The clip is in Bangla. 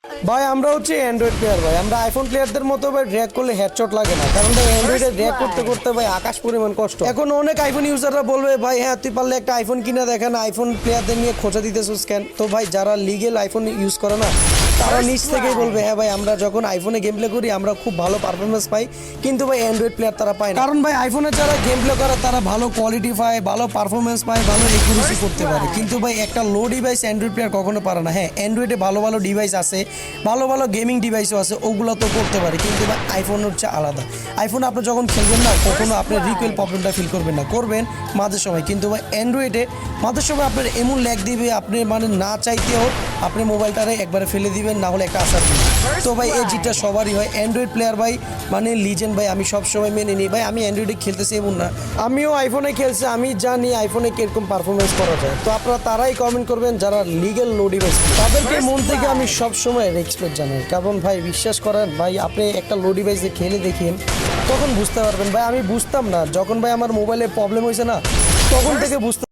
ভাই আমরা হচ্ছে অ্যান্ড্রয়েড প্লেয়ার ভাই, আমরা আইফোন প্লেয়ারদের মতো ভাই ড্র্যাগ করলে হেডশট লাগে না, কারণ ভাই অ্যান্ড্রয়েডে ড্র্যাগ করতে করতে ভাই আকাশ পরিমাণ কষ্ট। এখন অনেক আইফোন ইউজাররা বলবে ভাই হ্যাঁ তুই পারলে একটা আইফোন কিনা দেখেন, আইফোন প্লেয়ারদের নিয়ে খোঁজা দিতেছিস কেন? তো ভাই যারা লিগেল আইফোন ইউজ করে না তারা নিজ থেকেই বলবে হ্যাঁ ভাই আমরা যখন আইফোনে গেম প্লে করি আমরা খুব ভালো পারফরমেন্স পাই, কিন্তু ভাই অ্যান্ড্রয়েড প্লেয়ার তারা পায় না। কারণ ভাই আইফোনে যারা গেম প্লে করে তারা ভালো কোয়ালিটি পায়, ভালো পারফরমেন্স পায়, ভালো একুরেসি করতে পারে, কিন্তু ভাই একটা লো ডিভাইস অ্যান্ড্রয়েড প্লেয়ার কখনো পারে না। হ্যাঁ অ্যান্ড্রয়েডে ভালো ভালো ডিভাইস আছে, ভালো ভালো গেমিং ডিভাইসও আছে, ওগুলো তো করতে পারে, কিন্তু ভাই আইফোন হচ্ছে আলাদা। আইফোন আপনি যখন খেলবেন না কখনো আপনার রিকোয়েল প্রবলেমটা ফিল করবেন না, করবেন মাঝে সময়, কিন্তু ভাই অ্যান্ড্রয়েডে মাঝে সময় আপনার এমন ল্যাগ দিবে আপনি মানে না চাইতেও আপনি মোবাইলটারে একবারে ফেলে দিবেন, না হলে একটা আশা দিবেন। তো ভাই এই জিতটা সবারই হয়। অ্যান্ড্রয়েড প্লেয়ার ভাই মানে লিজেন্ড ভাই, আমি সব সময় মেনে নিই ভাই। আমি অ্যান্ড্রয়েডে খেলতেছি এমন না, আমিও আইফোনে খেলছি, আমি জানি আইফোনে কিরকম পারফরমেন্স করা যায়। তো আপনারা তারাই কমেন্ট করবেন যারা লিগেল লো ডিভাইস, তাদেরকে মন থেকে আমি সব সময় রেসপেক্ট জানাই। কারণ ভাই বিশ্বাস করেন ভাই, আপনি একটা লো ডিভাইসে খেলে দেখেন তখন বুঝতে পারবেন। ভাই আমি বুঝতাম না, যখন ভাই আমার মোবাইলে প্রবলেম হয়েছে না তখন থেকে বুঝতে